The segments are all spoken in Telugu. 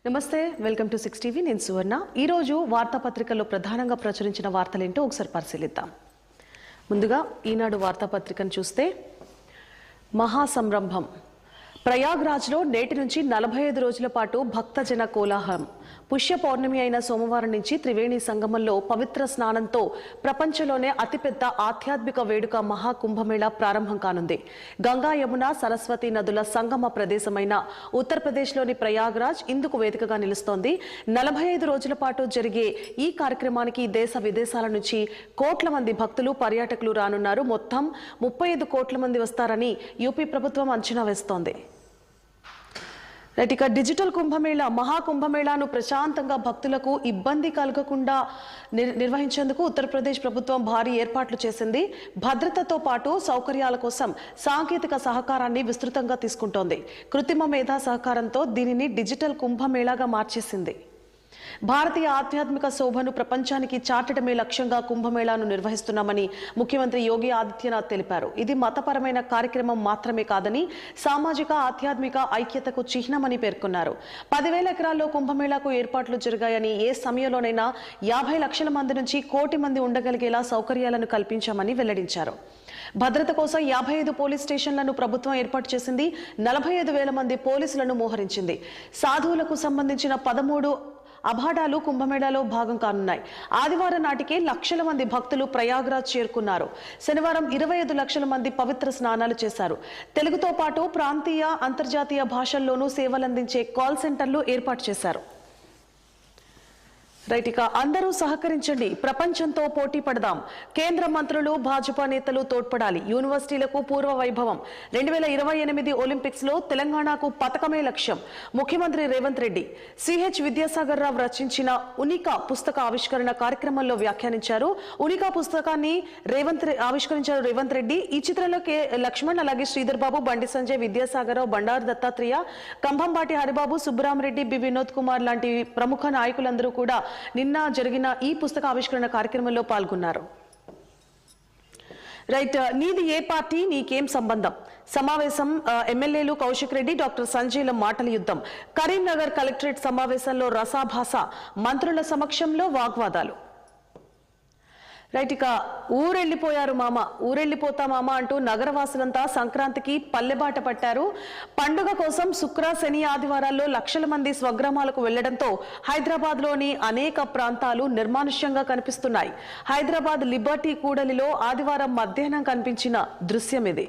నమస్తే, వెల్కమ్ టు 6 టీవీ. నేను సువర్ణ. ఈరోజు వార్తాపత్రికల్లో ప్రధానంగా ప్రచురించిన వార్తలేంటో ఒకసారి పరిశీలిద్దాం. ముందుగా ఈనాడు వార్తాపత్రికను చూస్తే మహాసంరంభం. ప్రయాగ్రాజ్లో నేటి నుంచి 45 రోజుల పాటు భక్తజన కోలాహలం. పుష్య పౌర్ణమి అయిన సోమవారం నుంచి త్రివేణి సంగమంలో పవిత్ర స్నానంతో ప్రపంచంలోనే అతిపెద్ద ఆధ్యాత్మిక వేడుక మహాకుంభమేళా ప్రారంభం కానుంది. గంగా, యమున, సరస్వతి నదుల సంగమ ప్రదేశమైన ఉత్తరప్రదేశ్లోని ప్రయాగ్రాజ్ ఇందుకు వేదికగా నిలుస్తోంది. 45 రోజుల పాటు జరిగే ఈ కార్యక్రమానికి దేశ విదేశాల నుంచి కోట్ల మంది భక్తులు, పర్యాటకులు రానున్నారు. మొత్తం 35 కోట్ల మంది వస్తారని యూపీ ప్రభుత్వం అంచనా వేస్తోంది. ఇక డిజిటల్ కుంభమేళా, మహాకుంభమేళాను ప్రశాంతంగా భక్తులకు ఇబ్బంది కలగకుండా నిర్వహించేందుకు ఉత్తరప్రదేశ్ ప్రభుత్వం భారీ ఏర్పాట్లు చేసింది. భద్రతతో పాటు సౌకర్యాల కోసం సాంకేతిక సహకారాన్ని విస్తృతంగా తీసుకుంటోంది. కృత్రిమ మేధా సహకారంతో దీనిని డిజిటల్ కుంభమేళాగా మార్చేసింది. భారతీయ ఆధ్యాత్మిక శోభను ప్రపంచానికి చాటడమే లక్ష్యంగా కుంభమేళాను నిర్వహిస్తున్నామని ముఖ్యమంత్రి యోగి ఆదిత్యనాథ్ తెలిపారు. ఇది మతపరమైన కార్యక్రమం మాత్రమే కాదని సామాజిక, ఆధ్యాత్మిక ఐక్యతకు చిహ్నమని పేర్కొన్నారు. 10,000 ఎకరాల్లో కుంభమేళాకు ఏర్పాట్లు జరిగాయని, ఏ సమయంలోనైనా 50 లక్షల మంది నుంచి 1 కోటి మంది ఉండగలిగేలా సౌకర్యాలను కల్పించామని వెల్లడించారు. భద్రత కోసం 55 పోలీస్ స్టేషన్లను ప్రభుత్వం ఏర్పాటు చేసింది. 45,000 మంది పోలీసులను మోహరించింది. సాధువులకు సంబంధించిన 13 అభాడాలు కుంభమేళాలో భాగం కానున్నాయి. ఆదివారం నాటికే లక్షల మంది భక్తులు ప్రయాగ్రాజ్ చేరుకున్నారు. శనివారం 25 లక్షల మంది పవిత్ర స్నానాలు చేశారు. తెలుగుతో పాటు ప్రాంతీయ, అంతర్జాతీయ భాషల్లోనూ సేవలందించే కాల్ సెంటర్లు ఏర్పాటు చేశారు. ఇక అందరూ సహకరించండి, ప్రపంచంతో పోటీ పడదాం. కేంద్ర మంత్రులు, భాజపా నేతలు తోడ్పడాలి. యూనివర్సిటీలకు పూర్వ వైభవం. 2028 ఒలింపిక్స్ లో తెలంగాణకు పతకమే లక్ష్యం. ముఖ్యమంత్రి రేవంత్ రెడ్డి సిహెచ్ విద్యాసాగర్ రావు రచించిన ఉనికా పుస్తక ఆవిష్కరణ కార్యక్రమంలో వ్యాఖ్యానించారు. ఉనికా పుస్తకాన్ని ఆవిష్కరించారు రేవంత్ రెడ్డి. ఈ చిత్రంలో లక్ష్మణ్, అలాగే శ్రీధర్ బాబు, బండి సంజయ్, విద్యాసాగర్ రావు, బండారు దత్తాత్రేయ, కంభంపాటి హరిబాబు, సుబ్బరామరెడ్డి, బి వినోద్ కుమార్ లాంటి ప్రముఖ నాయకులందరూ కూడా నిన్న జరిగిన ఈ పుస్తక ఆవిష్కరణ కార్యక్రమంలో పాల్గొన్నారు. నీది ఏ పార్టీ, నీకేం సంబంధం? సమావేశం. ఎమ్మెల్యేలు కౌశిక్ రెడ్డి, డాక్టర్ సంజయ్ల మాటల యుద్ధం. కరీంనగర్ కలెక్టరేట్ సమావేశంలో రసాభాస, మంత్రుల సమక్షంలో వాగ్వాదాలు. ఇక ఊరెళ్లిపోయారు మామ, ఊరెళ్లిపోతా మామ అంటూ నగరవాసులంతా సంక్రాంతికి పల్లెబాట పట్టారు. పండుగ కోసం శుక్ర, శని, ఆదివారాల్లో లక్షల మంది స్వగ్రామాలకు వెళ్లడంతో హైదరాబాద్ లోని అనేక ప్రాంతాలు నిర్మానుష్యంగా కనిపిస్తున్నాయి. హైదరాబాద్ లిబర్టీ కూడలిలో ఆదివారం మధ్యాహ్నం కనిపించిన దృశ్యం ఇది.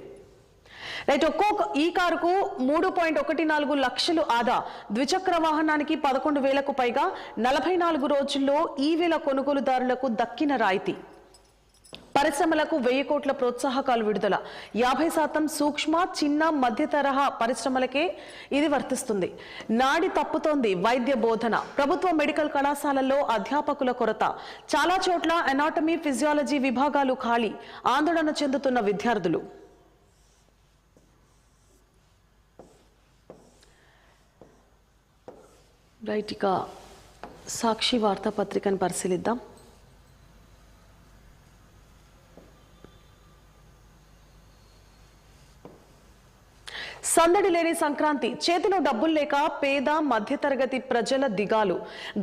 ఒక్కొక్క ఈ కారుకు 3.14 లక్షలు ఆదా. ద్విచక్ర వాహనానికి 11,000కు పైగా. 44 రోజుల్లో ఈవేళ కొనుగోలుదారులకు దక్కిన రాయితీ. పరిశ్రమలకు 1,000 కోట్ల ప్రోత్సాహకాలు విడుదల. 50% సూక్ష్మ, చిన్న, మధ్య తరహా పరిశ్రమలకే ఇది వర్తిస్తుంది. నాడి తప్పుతోంది వైద్య బోధన. ప్రభుత్వ మెడికల్ కళాశాలల్లో అధ్యాపకుల కొరత. చాలా చోట్ల అనాటమీ, ఫిజియాలజీ విభాగాలు ఖాళీ. ఆందోళన చెందుతున్న విద్యార్థులు. ఇక సాక్షి వార్తాపత్రికను పరిశీలిద్దాం. సందడి లేని సంక్రాంతి. చేతిలో డబ్బులు లేక పేద, మధ్యతరగతి ప్రజల దిగాలు.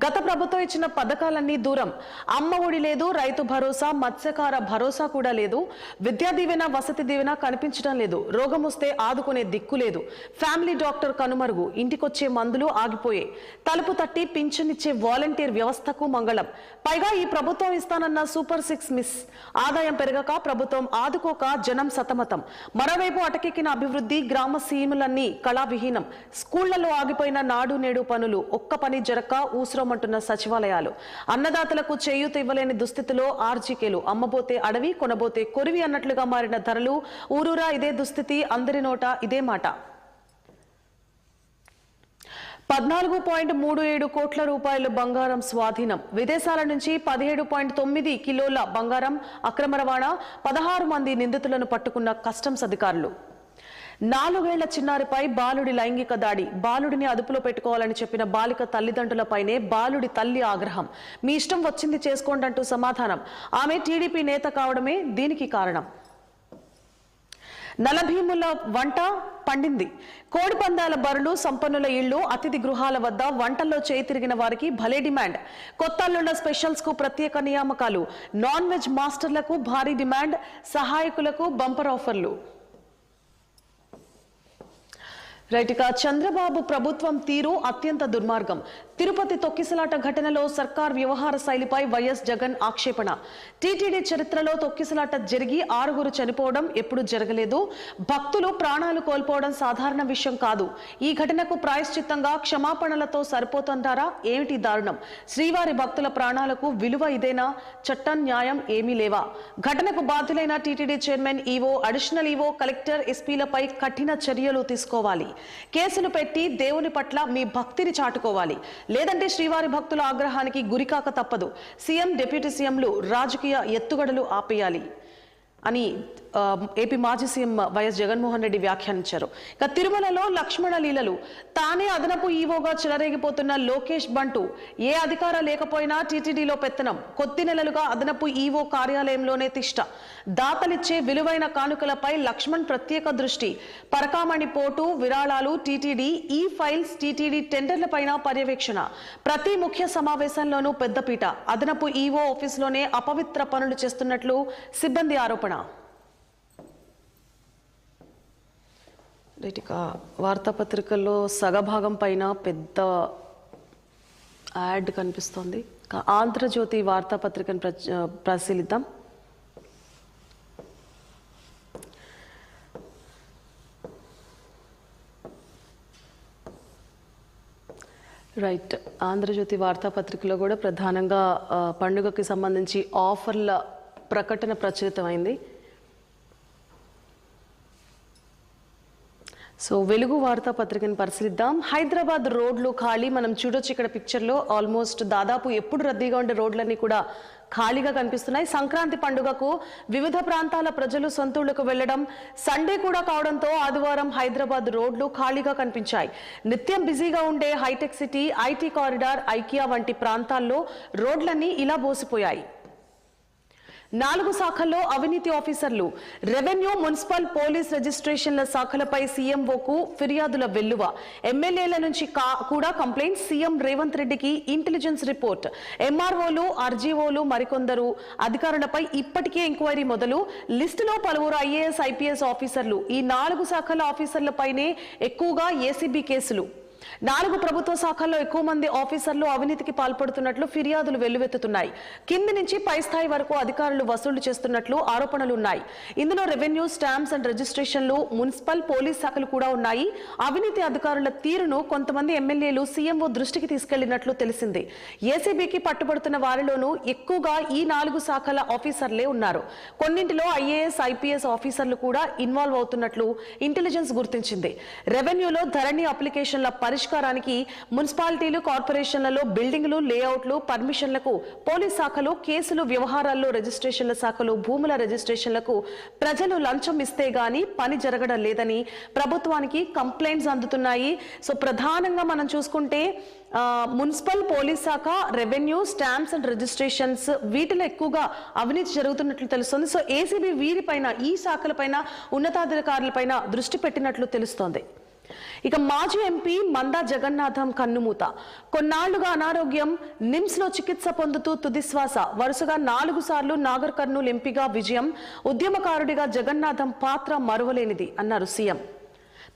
గత ప్రభుత్వం ఇచ్చిన పథకాలన్నీ దూరం. అమ్మ ఒడి లేదు, రైతు భరోసా, మత్స్యకార భరోసా కూడా లేదు. విద్యా దీవెన, వసతి దీవెన కనిపించడం లేదు. రోగం వస్తే ఆదుకునే దిక్కు లేదు. ఫ్యామిలీ డాక్టర్ కనుమరుగు. ఇంటికొచ్చే మందులు ఆగిపోయాయి. తలుపు తట్టి పింఛనిచ్చే వాలంటీర్ వ్యవస్థకు మంగళం. పైగా ఈ ప్రభుత్వం ఇస్తానన్న సూపర్ 6 మిస్. ఆదాయం పెరగక, ప్రభుత్వం ఆదుకోక జనం సతమతం. మరోవైపు అటకెక్కిన అభివృద్ధి, గ్రామ సీములన్నీ కళావిహీనం. స్కూళ్లలో ఆగిపోయిన నాడు నేడు పనులు. ఒక్క పని జరక్క ఊసరమంటున్న సచివాలయాలు. అన్నదాతలకు చేయూత ఇవ్వలేని దుస్థితిలో ఆర్జీకేలు. అమ్మబోతే అడవి, కొనబోతే కొరివి అన్నట్లుగా మారిన ధరలు. ఊరూరా ఇదే దుస్థితి, అందరి నోట ఇదే మాట. 14.37 కోట్ల రూపాయలు బంగారం స్వాధీనం. విదేశాల నుంచి 17.9 కిలోల బంగారం అక్రమ రవాణా. 16 మంది నిందితులను పట్టుకున్న కస్టమ్స్ అధికారులు. 4 ఏళ్ల చిన్నారిపై బాలుడి లైంగిక దాడి. బాలుడిని అదుపులో పెట్టుకోవాలని చెప్పిన బాలిక తల్లిదండ్రులపైనే బాలుడి తల్లి ఆగ్రహం. మీ ఇష్టం వచ్చింది చేసుకోండి అంటూ సమాధానం. ఆమె టీడీపీ నేత కావడమే దీనికి కారణం. నలభీముల వంట పండింది. కోడి పందాల బరులు, సంపన్నుల ఇళ్లు, అతిథి గృహాల వద్ద వంటల్లో చేయి తిరిగిన వారికి భలే డిమాండ్. కొత్త అల్లుళ్ల స్పెషల్స్ కు ప్రత్యేక నియామకాలు, నాన్ వెజ్ మాస్టర్లకు భారీ డిమాండ్, సహాయకులకు బంపర్ ఆఫర్లు. రైట్, ఇక చంద్రబాబు ప్రభుత్వం తీరు అత్యంత దుర్మార్గం. తిరుపతి తొక్కిసలాట ఘటనలో సర్కార్ వ్యవహార శైలిపై వైఎస్ జగన్ ఆక్షేపణ. టీటీడీ చరిత్రలో తొక్కిసలాట జరిగి 6 చనిపోవడం ఎప్పుడు జరగలేదు. భక్తులు ప్రాణాలు కోల్పోవడం సాధారణ విషయం కాదు. ఈ ఘటనకు ప్రాయశ్చిత్తంగా క్షమాపణలతో సరిపోతుంటారా? ఏమిటి దారుణం? శ్రీవారి భక్తుల ప్రాణాలకు విలువ ఇదేనా? చట్టం, న్యాయం ఏమీ లేవా? ఘటనకు బాధ్యులైన TTD chairman, EO, additional EO, collector, ఎస్పీలపై కఠిన చర్యలు తీసుకోవాలి. కేసులు పెట్టి దేవుని పట్ల మీ భక్తిని చాటుకోవాలి. లేదంటే శ్రీవారి భక్తుల ఆగ్రహానికి గురికాక తప్పదు. సీఎం, డిప్యూటీ సీఎంలు రాజకీయ ఎత్తుగడలు ఆపేయాలి అని ఏపీ మాజీ సీఎం వైఎస్ జగన్మోహన్ రెడ్డి వ్యాఖ్యానించారు. ఇక తిరుమలలో లక్ష్మణ లీలలు. తానే అదనపు ఈవోగా చెలరేగిపోతున్న లోకేష్ బంటు. ఏ అధికార లేకపోయినా టీటీడీలో పెత్తనం. కొద్ది నెలలుగా అదనపు ఈవో కార్యాలయంలోనే తిష్ట. దాతలిచ్చే విలువైన కానుకలపై లక్ష్మణ్ ప్రత్యేక దృష్టి. పరకామణి పోటు, విరాళాలు, టీటీడీ ఈ ఫైల్స్, టీటీడీ టెండర్లపైన పర్యవేక్షణ. ప్రతి ముఖ్య సమావేశంలోనూ పెద్దపీట. అదనపు ఈవో ఆఫీసులోనే అపవిత్ర పనులు చేస్తున్నట్లు సిబ్బంది ఆరోపణ. ఇక వార్తాపత్రికల్లో సగభాగం పైన పెద్ద యాడ్ కనిపిస్తోంది. ఆంధ్రజ్యోతి వార్తాపత్రికను పరిశీలిద్దాం. రైట్, ఆంధ్రజ్యోతి వార్తాపత్రికలో కూడా ప్రధానంగా పండుగకి సంబంధించి ఆఫర్ల ప్రకటన ప్రచురితమైంది. సో వెలుగు వార్తాపత్రికను పరిశీలిద్దాం. హైదరాబాద్ రోడ్లు ఖాళీ. మనం చూడొచ్చు ఇక్కడ పిక్చర్లో ఆల్మోస్ట్ దాదాపు ఎప్పుడు రద్దీగా ఉండే రోడ్లన్నీ కూడా ఖాళీగా కనిపిస్తున్నాయి. సంక్రాంతి పండుగకు వివిధ ప్రాంతాల ప్రజలు సొంతూళ్లకు వెళ్లడం, సండే కూడా కావడంతో ఆదివారం హైదరాబాద్ రోడ్లు ఖాళీగా కనిపించాయి. నిత్యం బిజీగా ఉండే Hitech City, IT corridor, IKEA వంటి ప్రాంతాల్లో రోడ్లన్నీ ఇలా బోసిపోయాయి. 4 శాఖల్లో అవినీతి ఆఫీసర్లు. రెవెన్యూ, మున్సిపల్, పోలీస్ రిజిస్ట్రేషన్ల శాఖలపై సీఎంఓకు ఫిర్యాదుల వెల్లువ. ఎమ్మెల్యేల నుంచి కూడా కంప్లైంట్. సీఎం రేవంత్ రెడ్డికి ఇంటెలిజెన్స్ రిపోర్ట్. ఎంఆర్ఓలు, ఆర్జీఓలు, మరికొందరు అధికారులపై ఇప్పటికే ఎంక్వైరీ మొదలు. లిస్టులో పలువురు ఐఏఎస్, ఐపీఎస్ ఆఫీసర్లు. ఈ 4 శాఖల ఆఫీసర్లపైనే ఎక్కువగా ఏసీబీ కేసులు. 4 ప్రభుత్వ శాఖల్లో ఎక్కువ మంది ఆఫీసర్లు అవినీతికి పాల్పడుతున్నట్లు ఫిర్యాదులు వెల్లువెత్తుతున్నాయి. కింది నుంచి పై స్థాయి వరకు అధికారులు వసూలు చేస్తున్నట్లు ఆరోపణలున్నాయి. ఇందులో రెవెన్యూ, స్టాంప్స్ అండ్ రిజిస్ట్రేషన్లు, మున్సిపల్, పోలీస్ శాఖలు కూడా ఉన్నాయి. అవినీతి అధికారుల తీరును కొంతమంది ఎమ్మెల్యేలు సీఎంఓ దృష్టికి తీసుకెళ్లినట్లు తెలిసింది. ఏసీబీకి పట్టుబడుతున్న వారిలోనూ ఎక్కువగా ఈ 4 శాఖల ఆఫీసర్లే ఉన్నారు. కొన్నింటిలో ఐఏఎస్, ఐపీఎస్ ఆఫీసర్లు కూడా ఇన్వాల్వ్ అవుతున్నట్లు ఇంటెలిజెన్స్ గుర్తించింది. రెవెన్యూలో ధరణి అప్లికేషన్ల పరిష్కారానికి మున్సిపాలిటీలు, కార్పొరేషన్లలో బిల్డింగులు, లేఅవుట్లు, పర్మిషన్లకు పోలీస్ శాఖలు, కేసులు వ్యవహారాల్లో రిజిస్ట్రేషన్ల శాఖలు, భూముల రిజిస్ట్రేషన్లకు ప్రజలు లంచం ఇస్తే గానీ పని జరగడం లేదని ప్రభుత్వానికి కంప్లైంట్స్ అందుతున్నాయి. సో ప్రధానంగా మనం చూసుకుంటే మున్సిపల్, పోలీస్ శాఖ, రెవెన్యూ, స్టాంప్స్ అండ్ రిజిస్ట్రేషన్స్ వీటిలో ఎక్కువగా అవినీతి జరుగుతున్నట్లు తెలుస్తోంది. సో ఏసీబీ వీరిపైన, ఈ శాఖలపైన, ఉన్నతాధికారులపైన దృష్టి పెట్టినట్లు తెలుస్తోంది. ఇక మాజీ ఎంపీ మందా జగన్నాథం కన్నుమూత. కొన్నాళ్లుగా అనారోగ్యం, నిమ్స్ లో చికిత్స పొందుతూ తుదిశ్వాస. వరుసగా 4 సార్లు నాగర్ కర్నూలు ఎంపీగా విజయం. ఉద్యమకారుడిగా జగన్నాథం పాత్ర మరువలేనిది అన్నారు సీఎం.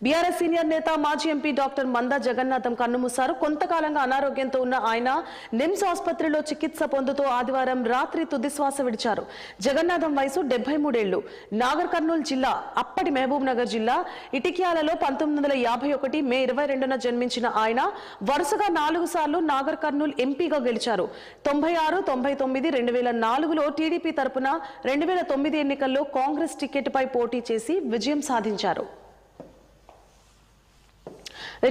బీఆర్ఎస్ సీనియర్ నేత, మాజీ ఎంపీ డాక్టర్ మందా జగన్నాథం కన్నుమూశారు. కొంతకాలంగా అనారోగ్యంతో ఉన్న ఆయన నిమ్స్ ఆసుపత్రిలో చికిత్స పొందుతూ ఆదివారం రాత్రి తుదిశ్వాస విడిచారు. జగన్నాథం వయసు 73 ఏళ్లు. నాగర్ కర్నూలు జిల్లా, అప్పటి మహబూబ్ నగర్ జిల్లా ఇటిక్యాలలో 1951 మే 22న జన్మించిన ఆయన వరుసగా 4 సార్లు నాగర్ కర్నూలు ఎంపీగా గెలిచారు. 96, 99, 2004లో టీడీపీ తరపున 2009 ఎన్నికల్లో కాంగ్రెస్ టికెట్ పై పోటీ చేసి విజయం సాధించారు.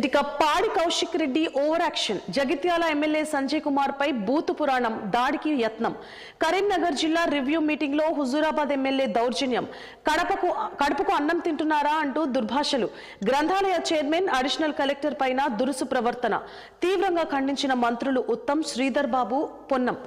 ఇక Padi Kaushik Reddy over action. Jagtial MLA Sanjay Kumar పై బూతు పురాణం, దాడికి యత్నం. కరీంనగర్ జిల్లా రివ్యూ మీటింగ్ లో హుజూరాబాద్ ఎమ్మెల్యే దౌర్జన్యం. కడుపుకు అన్నం తింటున్నారా అంటూ దుర్భాషలు. గ్రంథాలయ చైర్మన్, అడిషనల్ కలెక్టర్ పైన దురుసు ప్రవర్తన. తీవ్రంగా ఖండించిన మంత్రులు ఉత్తమ్, శ్రీధర్ బాబు, పొన్నం.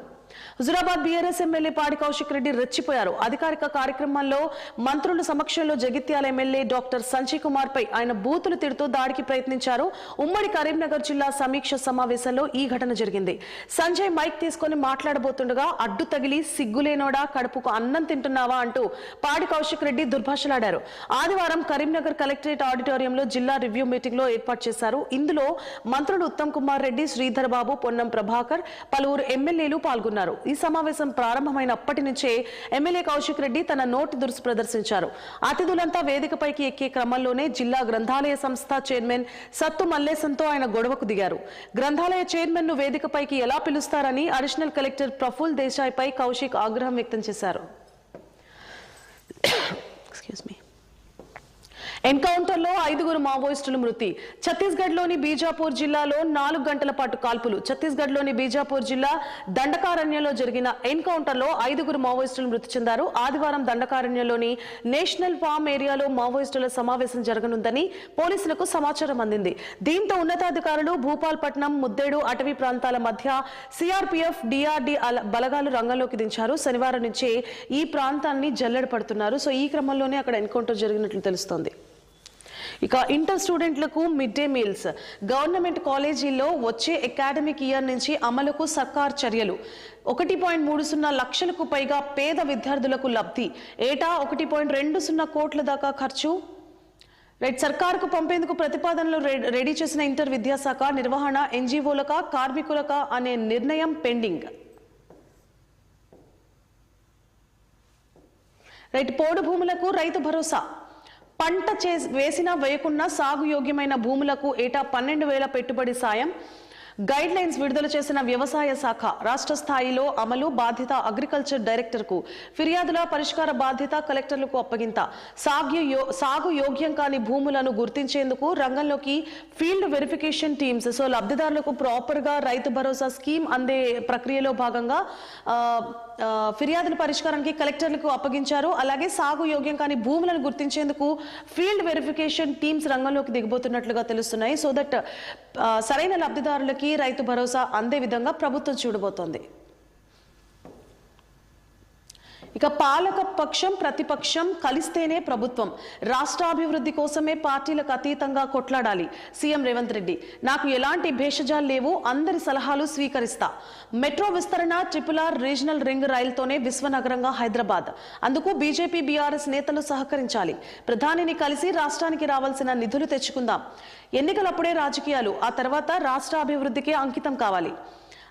హుజురాబాద్ బీఆర్ఎస్ ఎమ్మెల్యే పాడి కౌశిక్ రెడ్డి రెచ్చిపోయారు. అధికారిక కార్యక్రమంలో మంత్రుల సమక్షంలో జగిత్యాల ఎమ్మెల్యే డాక్టర్ సంజయ్ కుమార్ పై ఆయన బూతులు తిడుతూ దాడికి ప్రయత్నించారు. ఉమ్మడి కరీంనగర్ జిల్లా సమీక్ష సమావేశంలో ఈ ఘటన జరిగింది. సంజయ్ మైక్ తీసుకొని మాట్లాడబోతుండగా అడ్డు తగిలి సిగ్గులేనోడా, కడుపుకు అన్నం తింటున్నావా అంటూ పాడి కౌశిక్ రెడ్డి దుర్భాషలాడారు. ఆదివారం కరీంనగర్ కలెక్టరేట్ ఆడిటోరియంలో జిల్లా రివ్యూ మీటింగ్ లో ఏర్పాటు చేశారు. ఇందులో మంత్రులు ఉత్తమ్ కుమార్ రెడ్డి, శ్రీధర్ బాబు, పొన్నం ప్రభాకర్, పలువురు ఎమ్మెల్యేలు పాల్గొన్నారు. ఈ సమావేశం ప్రారంభమైనప్పటి నుంచే ఎమ్మెల్యే కౌశిక్ రెడ్డి తన నోటి దురుసు ప్రదర్శించారు. అతిథులంతా వేదికపైకి ఎక్కే క్రమంలోనే జిల్లా గ్రంథాలయ సంస్థ చైర్మన్ సత్తు మల్లేశంతో ఆయన గొడవకు దిగారు. గ్రంథాలయ చైర్మన్ ను వేదికపైకి ఎలా పిలుస్తారని అడిషనల్ కలెక్టర్ ప్రఫుల్ దేశాయ్ పై కౌశిక్ ఆగ్రహం వ్యక్తం చేశారు. ఎన్కౌంటర్లో 5 మావోయిస్టులు మృతి. ఛత్తీస్గఢ్లోని బీజాపూర్ జిల్లాలో 4 గంటల పాటు కాల్పులు. ఛత్తీస్గఢ్లోని బీజాపూర్ జిల్లా దండకారణ్యంలో జరిగిన ఎన్కౌంటర్లో 5 మావోయిస్టులు మృతి చెందారు. ఆదివారం దండకారణ్యంలోని నేషనల్ ఫార్మ్ ఏరియాలో మావోయిస్టుల సమావేశం జరగనుందని పోలీసులకు సమాచారం అందింది. దీంతో ఉన్నతాధికారులు భూపాల్పట్నం, ముద్దేడు అటవీ ప్రాంతాల మధ్య సిఆర్పీఎఫ్, డిఆర్డీ బలగాలు రంగంలోకి దించారు. శనివారం నుంచే ఈ ప్రాంతాన్ని జల్లెడ పడుతున్నారు. సో ఈ క్రమంలోనే అక్కడ ఎన్కౌంటర్ జరిగినట్లు తెలుస్తోంది. ఇక ఇంటర్ స్టూడెంట్లకు మిడ్ డే మీల్స్. గవర్నమెంట్ కాలేజీల్లో వచ్చే అకాడమిక్ ఇయర్ నుంచి అమలుకు సర్కార్ చర్యలు. 1.30 లక్షలకు పైగా పేద విద్యార్థులకు లబ్ధి. ఏటా 1.20 కోట్ల దాకా ఖర్చు. సర్కారుకు పంపేందుకు ప్రతిపాదనలు రెడీ చేసిన ఇంటర్ విద్యాశాఖ నిర్వహణ ఎన్జీఓలక, కార్మికులక అనే నిర్ణయం పెండింగ్. పోడు భూములకు రైతు భరోసా. పంట వేసినా వేయకున్నా సాగు యోగ్యమైన భూములకు ఏటా 12,000 పెట్టుబడి సాయం. గైడ్ లైన్స్ విడుదల చేసిన వ్యవసాయ శాఖ. రాష్ట్ర స్థాయిలో అమలు బాధ్యత అగ్రికల్చర్ డైరెక్టర్ కు. ఫిర్యాదుల పరిష్కార బాధ్యత కలెక్టర్లకు అప్పగింత. సాగు యోగ్యం కాని భూములను గుర్తించేందుకు రంగంలోకి ఫీల్డ్ వెరిఫికేషన్ టీమ్స్. సో లబ్ధిదారులకు ప్రాపర్ గా రైతు భరోసా స్కీమ్ అందే ప్రక్రియలో భాగంగా ఫిర్యాదుల పరిష్కారానికి కలెక్టర్లకు అప్పగించారు. అలాగే సాగు యోగ్యం కాని భూములను గుర్తించేందుకు ఫీల్డ్ వెరిఫికేషన్ టీమ్స్ రంగంలోకి దిగబోతున్నట్లుగా తెలుస్తున్నాయి. సో దట్ సరైన లబ్ధిదారులకి రైతు భరోసా అందే విధంగా ప్రభుత్వం చూడబోతోంది. ఇక పాలక పక్షం, ప్రతిపక్షం కలిస్తేనే ప్రభుత్వం. రాష్ట్రాభివృద్ధి కోసమే పార్టీలకు అతీతంగా కొట్లాడాలి. సీఎం రేవంత్ రెడ్డి. నాకు ఎలాంటి భేషజాలు లేవు, అందరి సలహాలు స్వీకరిస్తా. మెట్రో విస్తరణ, RRR రీజనల్ రింగ్ రైలుతోనే విశ్వనగరంగా హైదరాబాద్. అందుకు బీజేపీ, బీఆర్ఎస్ నేతలు సహకరించాలి. ప్రధానిని కలిసి రాష్ట్రానికి రావాల్సిన నిధులు తెచ్చుకుందాం. ఎన్నికలప్పుడే రాజకీయాలు, ఆ తర్వాత రాష్ట్ర అభివృద్ధికి అంకితం కావాలి.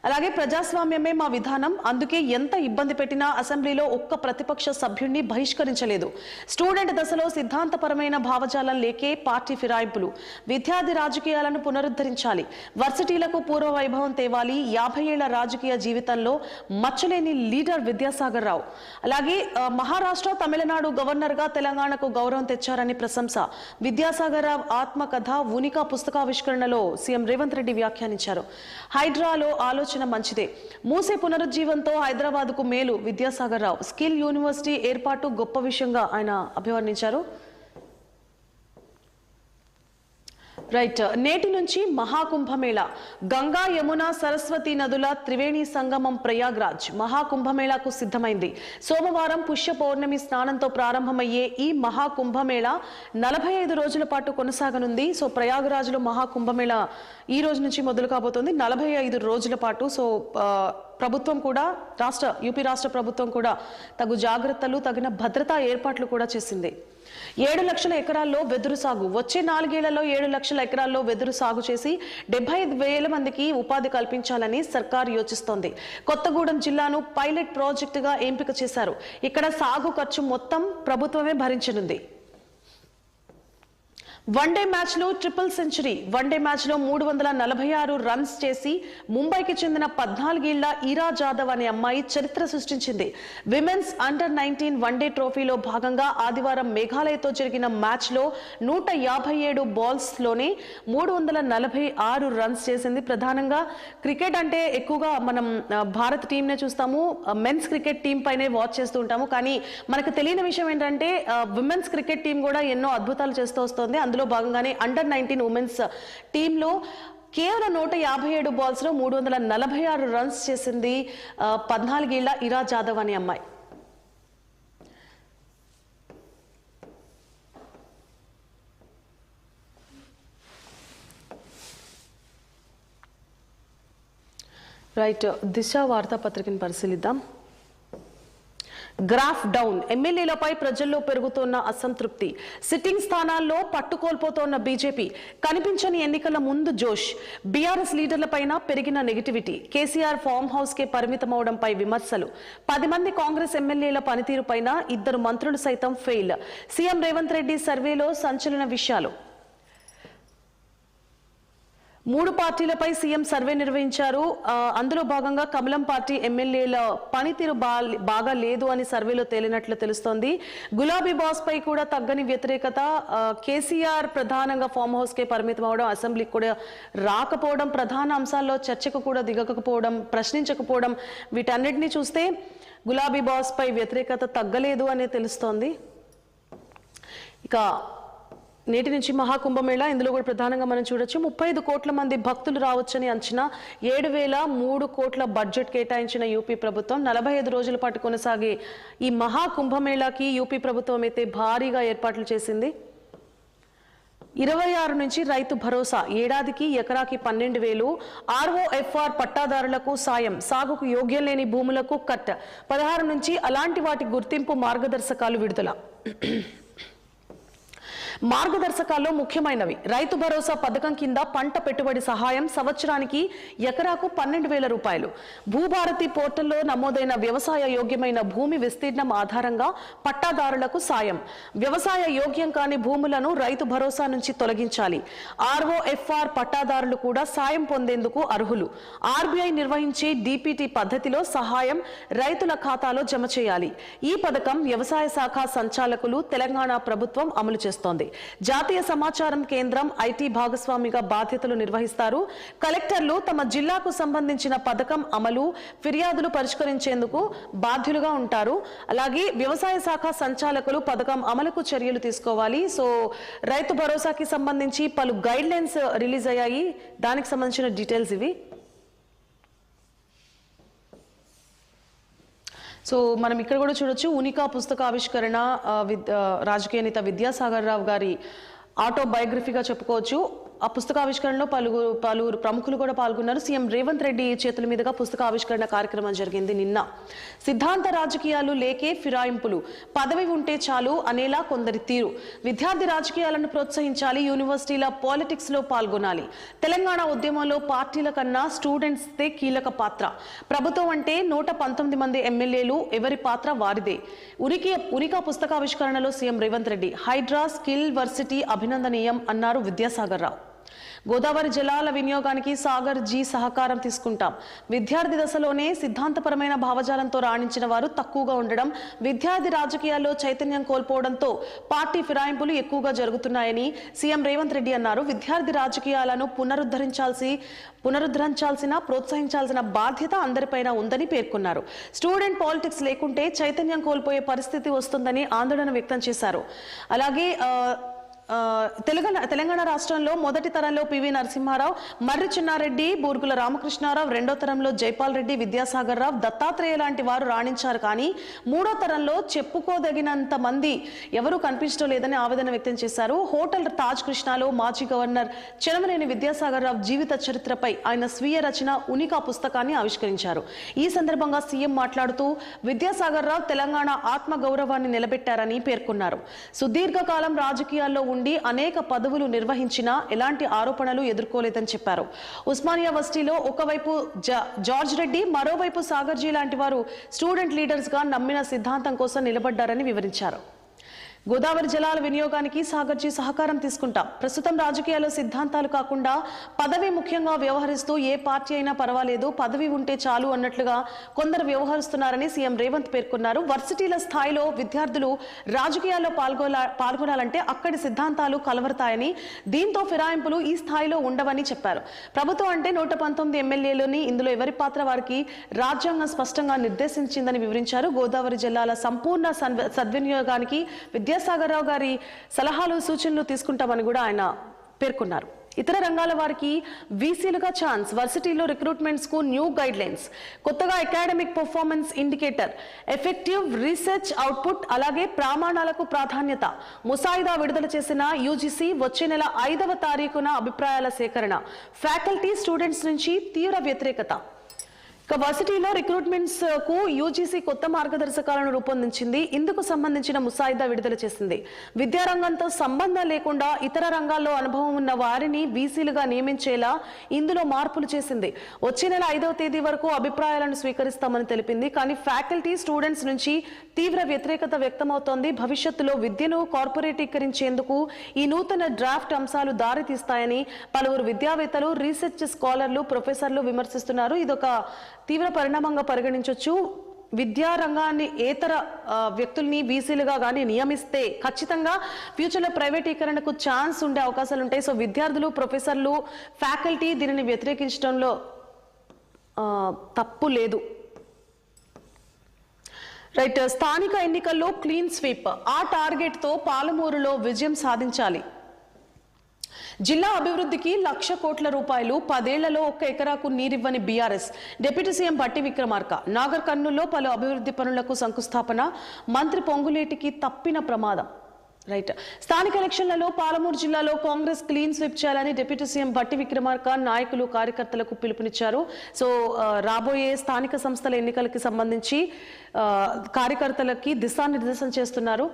అలాగే ప్రజాస్వామ్యమే మా విధానం, అందుకే ఎంత ఇబ్బంది పెట్టినా అసెంబ్లీలో ఒక్క ప్రతిపక్ష సభ్యుడిని బహిష్కరించలేదు. స్టూడెంట్ దశలో సిద్ధాంతపరమైన భావజాలం లేకే పార్టీ ఫిరాయింపులు. విద్యార్థి రాజకీయాలను పునరుద్ధరించాలి. వర్సిటీలకు పూర్వ వైభవం తేవాలి. 50 ఏళ్ల రాజకీయ జీవితంలో మచ్చలేని లీడర్ విద్యాసాగర్ రావు. అలాగే మహారాష్ట్ర, తమిళనాడు గవర్నర్ గా తెలంగాణకు గౌరవం తెచ్చారని ప్రశంస. విద్యాసాగర్ రావు ఆత్మకథ ఉనికా పుస్తకావిష్కరణలో సీఎం రేవంత్ రెడ్డి వ్యాఖ్యానించారు. హైడ్రాలో ఆలోచన మంచిదే. మూసే పునరుజ్జీవంతో హైదరాబాద్ కు మేలు. విద్యాసాగర్ రావు. స్కిల్ యూనివర్సిటీ ఏర్పాటు గొప్ప విషయంగా ఆయన అభివర్ణించారు. నేటి నుంచి మహాకుంభమేళా. గంగా, యమున, సరస్వతి నదుల త్రివేణి సంగమం ప్రయాగ్రాజ్ మహాకుంభమేళాకు సిద్ధమైంది. సోమవారం పుష్య పౌర్ణమి స్నానంతో ప్రారంభమయ్యే ఈ మహాకుంభమేళా 45 రోజుల పాటు కొనసాగనుంది. సో ప్రయాగ్రాజ్ లో మహాకుంభమేళా ఈ రోజు నుంచి మొదలు కాబోతోంది. 45 రోజుల పాటు. సో ప్రభుత్వం కూడా, యూపీ రాష్ట్ర ప్రభుత్వం కూడా తగు జాగ్రత్తలు, తగిన భద్రతా ఏర్పాట్లు కూడా చేసింది. 7 లక్షల ఎకరాల్లో వెదురు సాగు. వచ్చే 4 ఏళ్లలో 7 లక్షల ఎకరాల్లో వెదురు సాగు చేసి 75,000 మందికి ఉపాధి కల్పించాలని సర్కార్ యోచిస్తోంది. కొత్తగూడెం జిల్లాను పైలట్ ప్రాజెక్టుగా ఎంపిక చేశారు. ఇక్కడ సాగు ఖర్చు మొత్తం ప్రభుత్వమే భరించనుంది. వన్డే మ్యాచ్ లో ట్రిపుల్ సెంచరీ. వన్డే మ్యాచ్ లో 346 రన్స్ చేసి ముంబైకి చెందిన 14 ఏళ్ల ఈరా జాదవ్ అనే అమ్మాయి చరిత్ర సృష్టించింది. విమెన్స్ అండర్-19 వన్డే ట్రోఫీలో భాగంగా ఆదివారం మేఘాలయతో జరిగిన మ్యాచ్ లో 157 బాల్స్ లోనే 346 రన్స్ చేసింది. ప్రధానంగా క్రికెట్ అంటే ఎక్కువగా మనం భారత్ టీం నే చూస్తాము, మెన్స్ క్రికెట్ టీం పైనే వాచ్ చేస్తూ ఉంటాము. కానీ మనకు తెలియని విషయం ఏంటంటే విమెన్స్ క్రికెట్ టీం కూడా ఎన్నో అద్భుతాలు చేస్తూ వస్తుంది. అందులో భాగంగానే అండర్-19 ఉమెన్స్ టీంలో కేవలం 157 బాల్స్ లో 346 రన్స్ చేసింది 14 ఏళ్ల ఇరా జాదవ్ అనే అమ్మాయి. రైట్, దిశ వార్తాపత్రికను పరిశీలిద్దాం. గ్రాఫ్ డౌన్, ఎమ్మెల్యేలపై ప్రజల్లో పెరుగుతున్న అసంతృప్తి, సిట్టింగ్ స్థానాల్లో పట్టుకోల్పోతోన్న బీజేపీ, కనిపించని ఎన్నికల ముందు జోష్, బీఆర్ఎస్ లీడర్లపైన పెరిగిన నెగిటివిటీ, కేసీఆర్ ఫామ్ హౌస్ కే పరిమితమవడంపై విమర్శలు, 10 మంది కాంగ్రెస్ ఎమ్మెల్యేల పనితీరుపైన 2 మంత్రులు సైతం ఫెయిల్, సీఎం రేవంత్ రెడ్డి సర్వేలో సంచలన విషయాలు. 3 పార్టీలపై సీఎం సర్వే నిర్వహించారు. అందులో భాగంగా కమలం పార్టీ ఎమ్మెల్యేల పనితీరు బాగా లేదు అని సర్వేలో తేలినట్లు తెలుస్తోంది. గులాబీ బాస్ పై కూడా తగ్గని వ్యతిరేకత, కేసీఆర్ ప్రధానంగా ఫామ్ హౌస్ కే పరిమితం అవడం, అసెంబ్లీకి కూడా రాకపోవడం, ప్రధాన అంశాల్లో చర్చకు కూడా దిగకపోవడం, ప్రశ్నించకపోవడం, వీటన్నిటిని చూస్తే గులాబీ బాస్ పై వ్యతిరేకత తగ్గలేదు అని తెలుస్తోంది. ఇక నేటి నుంచి మహాకుంభమేళా, ఇందులో కూడా ప్రధానంగా మనం చూడొచ్చు 35 కోట్ల మంది భక్తులు రావచ్చని అంచనా, 7,003 కోట్ల బడ్జెట్ కేటాయించిన యూపీ ప్రభుత్వం. 45 రోజుల పాటు కొనసాగే ఈ మహాకుంభమేళాకి యూపీ ప్రభుత్వం అయితే భారీగా ఏర్పాట్లు చేసింది. 26 నుంచి రైతు భరోసా, ఏడాదికి ఎకరాకి 12,000, ఆర్ఓఎఫ్ఆర్ పట్టాదారులకు సాయం, సాగుకు యోగ్యం లేని భూములకు కట్, 16 నుంచి అలాంటి వాటి గుర్తింపు మార్గదర్శకాలు విడుదల. మార్గదర్శకాల్లో ముఖ్యమైనవి: రైతు భరోసా పథకం కింద పంట పెట్టుబడి సహాయం సంవత్సరానికి ఎకరాకు 12,000 రూపాయలు, భూభారతి పోర్టల్లో నమోదైన వ్యవసాయ యోగ్యమైన భూమి విస్తీర్ణం ఆధారంగా పట్టాదారులకు సాయం, వ్యవసాయ యోగ్యం కాని భూములను రైతు భరోసా నుంచి తొలగించాలి, ఆర్ఓఎఫ్ఆర్ పట్టాదారులు కూడా సాయం పొందేందుకు అర్హులు, ఆర్బీఐ నిర్వహించే డీపీటీ పద్ధతిలో సహాయం రైతుల ఖాతాలో జమ చేయాలి. ఈ పథకం వ్యవసాయ శాఖ సంచాలకులు తెలంగాణ ప్రభుత్వం అమలు చేస్తోంది. జాతీయ సమాచారం కేంద్రం ఐటీ భాగస్వామిగా బాధ్యతలు నిర్వహిస్తారు. కలెక్టర్లు తమ జిల్లాకు సంబంధించిన పథకం అమలు, ఫిర్యాదులు పరిష్కరించేందుకు బాధ్యులుగా ఉంటారు. అలాగే వ్యవసాయ శాఖ సంచాలకులు పథకం అమలుకు చర్యలు తీసుకోవాలి. సో రైతు భరోసాకి సంబంధించి పలు గైడ్ లైన్స్ రిలీజ్ అయ్యాయి. దానికి సంబంధించిన డీటెయిల్స్ ఇవి. సో మనం ఇక్కడ కూడా చూడొచ్చు, ఉనికా పుస్తక ఆవిష్కరణ, రాజకీయ నేత విద్యాసాగర్ రావు గారి ఆటోబయోగ్రఫీగా చెప్పుకోవచ్చు. ఆ పుస్తక ఆవిష్కరణలో పలువురు ప్రముఖులు కూడా పాల్గొన్నారు. సీఎం రేవంత్ రెడ్డి చేతుల మీదుగా పుస్తక ఆవిష్కరణ కార్యక్రమం జరిగింది నిన్న. సిద్ధాంత రాజకీయాలు లేకే ఫిరాయింపులు, పదవి ఉంటే చాలు అనేలా కొందరి తీరు, విద్యార్థి రాజకీయాలను ప్రోత్సహించాలి, యూనివర్సిటీల పాలిటిక్స్ లో పాల్గొనాలి, తెలంగాణ ఉద్యమంలో పార్టీల కన్నా స్టూడెంట్స్ దే కీలక పాత్ర, ప్రభుత్వం అంటే 119 మంది ఎమ్మెల్యేలు, ఎవరి పాత్ర వారిదే. ఉనికా పుస్తకావిష్కరణలో CM Revanth Reddy, Hydra skill varsity అభినందనీయం అన్నారు విద్యాసాగర్ రావు. గోదావరి జలాల వినియోగానికి సాగర్ జీ సహకారం తీసుకుంటాం, విద్యార్థి దశలోనే సిద్ధాంతపరమైన భావజాలంతో రాణించిన వారు తక్కువగా ఉండడం, విద్యార్థి రాజకీయాల్లో చైతన్యం కోల్పోవడంతో పార్టీ ఫిరాయింపులు ఎక్కువగా జరుగుతున్నాయని సీఎం రేవంత్ రెడ్డి అన్నారు. విద్యార్థి రాజకీయాలను పునరుద్ధరించాల్సిన, ప్రోత్సహించాల్సిన బాధ్యత అందరిపైన ఉందని పేర్కొన్నారు. స్టూడెంట్ పాలిటిక్స్ లేకుంటే చైతన్యం కోల్పోయే పరిస్థితి వస్తుందని ఆందోళన వ్యక్తం చేశారు. అలాగే తెలంగాణ రాష్ట్రంలో మొదటి తరంలో పివి నరసింహారావు, మర్రి చిన్నారెడ్డి, బూర్గుల రామకృష్ణారావు, రెండో తరంలో జైపాల్ రెడ్డి, విద్యాసాగర్ రావు, దత్తాత్రేయ లాంటి వారు రాణించారు. కానీ మూడో తరంలో చెప్పుకోదగినంత మంది ఎవరూ కనిపించడం లేదని ఆవేదన వ్యక్తం చేశారు. హోటల్ తాజ్ కృష్ణాలో మాజీ గవర్నర్ చెనమనేని విద్యాసాగర్ రావు జీవిత చరిత్రపై ఆయన స్వీయ రచన ఉనికా పుస్తకాన్ని ఆవిష్కరించారు. ఈ సందర్భంగా సీఎం మాట్లాడుతూ విద్యాసాగర్ రావు తెలంగాణ ఆత్మ గౌరవాన్ని నిలబెట్టారని పేర్కొన్నారు. సుదీర్ఘకాలం రాజకీయాల్లో ఉండి అనేక పదవులు నిర్వహించినా ఎలాంటి ఆరోపణలు ఎదుర్కోలేదని చెప్పారు. ఉస్మానియా వర్సిటీలో ఒకవైపు జార్జ్ రెడ్డి, మరోవైపు సాగర్ జీ లాంటి వారు స్టూడెంట్ లీడర్స్ గా నమ్మిన సిద్ధాంతం కోసం నిలబడ్డారని వివరించారు. గోదావరి జలాల వినియోగానికి సాగర్జీ సహకారం తీసుకుంటాం, ప్రస్తుతం రాజకీయాల్లో సిద్ధాంతాలు కాకుండా పదవి ముఖ్యంగా వ్యవహరిస్తూ ఏ పార్టీ అయినా పర్వాలేదు, పదవి ఉంటే చాలు అన్నట్లుగా కొందరు వ్యవహరిస్తున్నారని సీఎం రేవంత్ పేర్కొన్నారు. వర్సిటీల స్థాయిలో విద్యార్థులు రాజకీయాల్లో పాల్గొనాలంటే అక్కడి సిద్ధాంతాలు కలవరతాయని, దీంతో ఫిరాయింపులు ఈ స్థాయిలో ఉండవని చెప్పారు. ప్రభుత్వం అంటే 119 ఎమ్మెల్యేలని, ఇందులో ఎవరి పాత్ర వారికి రాజ్యాంగం స్పష్టంగా నిర్దేశించిందని వివరించారు. గోదావరి జలాల సంపూర్ణ సద్వినియోగానికి విద్యాసాగర్ రావు గారి సలహాలు, సూచనలు తీసుకుంటామని కూడా ఆయన పేర్కొన్నారు. ఇతర రంగాల వారికి వీసీలుగా ఛాన్స్. వర్సిటీలో రిక్రూట్మెంట్స్ కు న్యూ గైడ్ లైన్స్. కొత్తగా academic performance indicator, effective research output, అలాగే ప్రమాణాలకు ప్రాధాన్యత. ముసాయిదా విడుదల చేసిన యూజీసీ వచ్చే నెల 5వ తారీఖున అభిప్రాయాల సేకరణ. ఫ్యాకల్టీ స్టూడెంట్స్ నుంచి తీవ్ర వ్యతిరేకత. వర్సిటీలో రిక్రూట్మెంట్స్ కు యూజీసీ కొత్త మార్గదర్శకాలను రూపొందించింది. ఇందుకు సంబంధించిన ముసాయిదా విడుదల చేసింది. విద్యారంగంతో సంబంధం లేకుండా ఇతర రంగాల్లో అనుభవం ఉన్న వారిని వీసీలుగా నియమించేలా ఇందులో మార్పులు చేసింది. వచ్చే నెల 5వ తేదీ వరకు అభిప్రాయాలను స్వీకరిస్తామని తెలిపింది. కానీ ఫ్యాకల్టీ స్టూడెంట్స్ నుంచి తీవ్ర వ్యతిరేకత వ్యక్తమవుతోంది. భవిష్యత్తులో విద్యను కార్పొరేటీకరించేందుకు ఈ నూతన డ్రాఫ్ట్ అంశాలు దారితీస్తాయని పలువురు విద్యావేత్తలు, రీసెర్చ్ స్కాలర్లు, ప్రొఫెసర్లు విమర్శిస్తున్నారు. ఇదొక తీవ్ర పరిణామంగా పరిగణించవచ్చు. విద్యారంగాన్ని ఏతర వ్యక్తుల్ని వీసీలుగా కానీ నియమిస్తే ఖచ్చితంగా ఫ్యూచర్లో ప్రైవేటీకరణకు ఛాన్స్ ఉండే అవకాశాలు ఉంటాయి. సో విద్యార్థులు, ప్రొఫెసర్లు, ఫ్యాకల్టీ దీనిని వ్యతిరేకించడంలో తప్పు లేదు. రైట్, స్థానిక ఎన్నికల్లో క్లీన్ స్వీప్, ఆ టార్గెట్తో పాలమూరులో విజయం సాధించాలి. జిల్లా అభివృద్ధికి 1,00,000 కోట్ల రూపాయలు, 10 ఏళ్లలో 1 ఎకరాకు నీరివ్వని BRS. Deputy CM Bhatti Vikramarka. నాగర్ కర్నూల్లో పలు అభివృద్ధి పనులకు శంకుస్థాపన. మంత్రి పొంగులేటికి తప్పిన ప్రమాదం. రైట్, స్థానిక ఎలక్షన్లలో పాలమూరు జిల్లాలో కాంగ్రెస్ క్లీన్ స్వీప్ చేయాలని డిప్యూటీ సీఎం భట్టి విక్రమార్క నాయకులు, కార్యకర్తలకు పిలుపునిచ్చారు. సో రాబోయే స్థానిక సంస్థల ఎన్నికలకి సంబంధించి కార్యకర్తలకి దిశానిర్దేశం చేస్తున్నారు.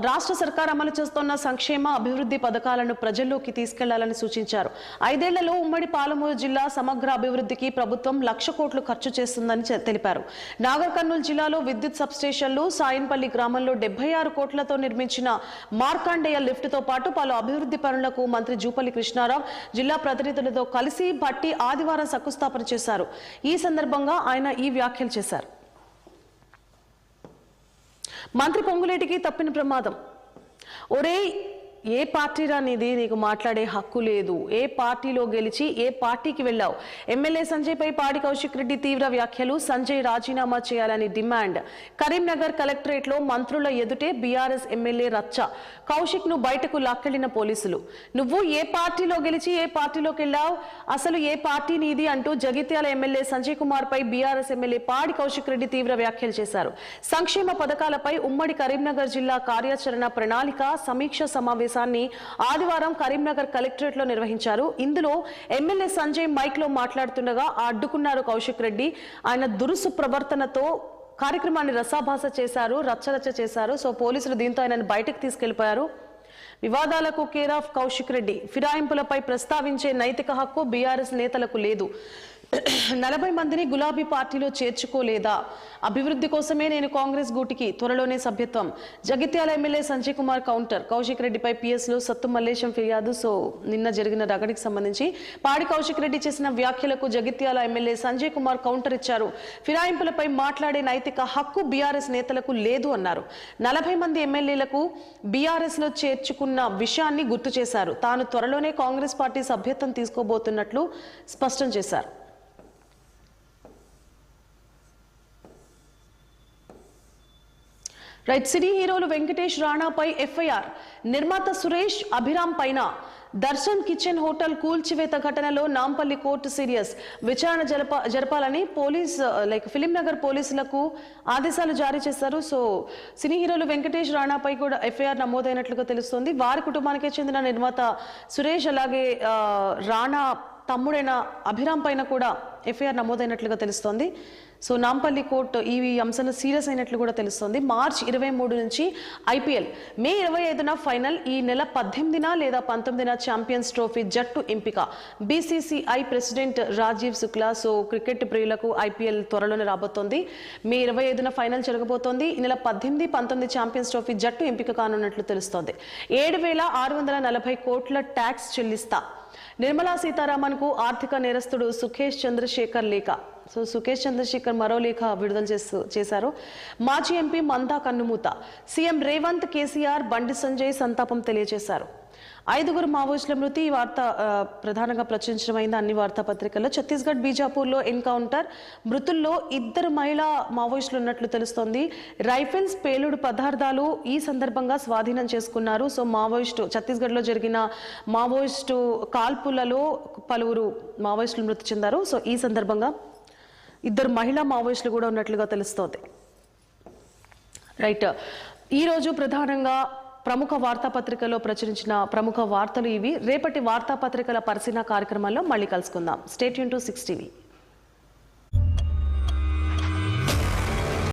రాష్ట్ర సర్కార్ అమలు చేస్తున్న సంక్షేమ, అభివృద్ధి పథకాలను ప్రజల్లోకి తీసుకెళ్లాలని సూచించారు. 5 ఏళ్లలో ఉమ్మడి పాలమూరు జిల్లా సమగ్ర అభివృద్ధికి ప్రభుత్వం 1,00,000 కోట్లు ఖర్చు చేస్తుందని తెలిపారు. నాగర్ కర్నూలు జిల్లాలో విద్యుత్ సబ్స్టేషన్లు, సాయన్పల్లి గ్రామంలో 76 కోట్లతో నిర్మించిన మార్కాండేయ లిఫ్ట్ తో పాటు పలు అభివృద్ధి పనులకు మంత్రి జూపల్లి కృష్ణారావు, జిల్లా ప్రతినిధులతో కలిసి భట్టి ఆదివారం శంకుస్థాపన చేశారు. ఈ సందర్భంగా ఆయన ఈ వ్యాఖ్యలు చేశారు. మంత్రి పొంగులేటికి తప్పిన ప్రమాదం. ఒరేయ్, ఏ పార్టీ రానిది, నీకు మాట్లాడే హక్కు లేదు. ఏ పార్టీలో గెలిచి ఏ పార్టీకి వెళ్ళావు? ఎమ్మెల్యే సంజయ్ పై పాడి కౌశిక్ రెడ్డి తీవ్ర వ్యాఖ్యలు. సంజయ్ రాజీనామా చేయాలని డిమాండ్. కరీంనగర్ కలెక్టరేట్ లో మంత్రుల ఎదుటే బీఆర్ఎస్ ఎమ్మెల్యే రచ్చ. కౌశిక్ ను బయటకు లాక్కెళ్లిన పోలీసులు. నువ్వు ఏ పార్టీలో గెలిచి ఏ పార్టీలోకి వెళ్ళావు? అసలు ఏ పార్టీ నీది అంటూ జగిత్యాల ఎమ్మెల్యే సంజయ్ కుమార్ పై బీఆర్ఎస్ ఎమ్మెల్యే పాడి కౌశిక్ రెడ్డి తీవ్ర వ్యాఖ్యలు చేశారు. సంక్షేమ పథకాలపై ఉమ్మడి కరీంనగర్ జిల్లా కార్యాచరణ ప్రణాళిక సమీక్ష సమావేశం ఆదివారం కరీంనగర్ కలెక్టరేట్ లో నిర్వహించారు. ఇందులో ఎమ్మెల్యే సంజయ్ మైక్ లో మాట్లాడుతుండగా అడ్డుకున్నారు కౌశిక్ రెడ్డి. ఆయన దురుసు ప్రవర్తనతో కార్యక్రమాన్ని రసాభాస చేశారు, రచ్చరచ్చ చేశారు. సో పోలీసులు దీంతో ఆయనను బయటకు తీసుకెళ్లిపోయారు. వివాదాలకు కేర్ ఆఫ్ కౌశిక్ రెడ్డి. ఫిరాయింపులపై ప్రస్తావించే నైతిక హక్కు బీఆర్ఎస్ నేతలకు లేదు. 40 మందిని గులాబీ పార్టీలో చేర్చుకోలేదా? అభివృద్ధి కోసమే నేను కాంగ్రెస్ గూటికి, త్వరలోనే సభ్యత్వం. Jagtial MLA Sanjay Kumar counter. కౌశిక్ రెడ్డిపై పిఎస్ లో సత్తు మల్లేశం ఫిర్యాదు. సో నిన్న జరిగిన రగడికి సంబంధించి పాడి కౌశిక్ రెడ్డి చేసిన వ్యాఖ్యలకు జగిత్యాల ఎమ్మెల్యే సంజయ్ కుమార్ కౌంటర్ ఇచ్చారు. ఫిరాయింపులపై మాట్లాడే నైతిక హక్కు బీఆర్ఎస్ నేతలకు లేదు అన్నారు. 40 మంది ఎమ్మెల్యేలకు బీఆర్ఎస్ లో చేర్చుకున్న విషయాన్ని గుర్తు చేశారు. తాను త్వరలోనే కాంగ్రెస్ పార్టీ సభ్యత్వం తీసుకోబోతున్నట్లు స్పష్టం చేశారు. రైట్, సినీ హీరోలు వెంకటేష్, రాణాపై ఎఫ్ఐఆర్. నిర్మాత సురేష్ అభిరామ్ పైన. దర్శన్ కిచెన్ హోటల్ కూల్చివేత ఘటనలో నాంపల్లి కోర్టు సీరియస్. విచారణ జరపాలని ఫిలిం నగర్ పోలీసులకు ఆదేశాలు జారీ చేశారు. సో సినీ హీరోలు వెంకటేష్, రాణాపై కూడా ఎఫ్ఐఆర్ నమోదైనట్లుగా తెలుస్తోంది. వారి కుటుంబానికి చెందిన నిర్మాత సురేష్, అలాగే రాణా తమ్ముడైన అభిరామ్ పైన కూడా ఎఫ్ఐఆర్ నమోదైనట్లుగా తెలుస్తోంది. సో నాంపల్లి కోర్టు ఈ అంశంలో సీరియస్ అయినట్లు కూడా తెలుస్తోంది. మార్చి 23 నుంచి ఐపీఎల్, మే 25న ఫైనల్. ఈ నెల 18న లేదా 19న ఛాంపియన్స్ ట్రోఫీ జట్టు ఎంపిక. BCCI president Rajiv Shukla. So cricket ప్రియులకు ఐపీఎల్ త్వరలోనే రాబోతోంది. మే 25న ఫైనల్ జరగబోతోంది. ఈ నెల 18, 19 ఛాంపియన్స్ ట్రోఫీ జట్టు ఎంపిక కానున్నట్లు తెలుస్తోంది. 7,640 కోట్ల ట్యాక్స్ చెల్లిస్తా. నిర్మలా సీతారామన్ కు ఆర్థిక నేరస్తుడు సుఖేష్ చంద్రశేఖర్ లేఖ. సో సుఖేష్ చంద్రశేఖర్ మరో లేఖ విడుదల చేశారు. మాజీ ఎంపీ మందా కన్నుమూత. సీఎం రేవంత్, కేసీఆర్, బండి సంజయ్ సంతాపం తెలియజేశారు. 5గురు మావోయిస్టుల మృతి ఈ వార్త ప్రధానంగా ప్రచురించడమైంది అన్ని వార్తాపత్రికల్లో. ఛత్తీస్గఢ్ బీజాపూర్లో ఎన్కౌంటర్, మృతుల్లో 2 మహిళా మావోయిస్టులు ఉన్నట్లు తెలుస్తోంది. రైఫిల్స్, పేలుడు పదార్థాలు ఈ సందర్భంగా స్వాధీనం చేసుకున్నారు. సో ఛత్తీస్గఢ్లో జరిగిన మావోయిస్టు కాల్పులలో పలువురు మావోయిస్టులు మృతి చెందారు. సో ఈ సందర్భంగా 2 మహిళా మావోయిస్టులు కూడా ఉన్నట్లుగా తెలుస్తోంది. రైట్, ఈరోజు ప్రధానంగా ప్రముఖ వార్తాపత్రికలో ప్రచురించిన ప్రముఖ వార్తలు ఇవి. రేపటి వార్తాపత్రికల పరిశీలన కార్యక్రమంలో మళ్ళీ కలుసుకుందాం. Stay tune to 6 TV.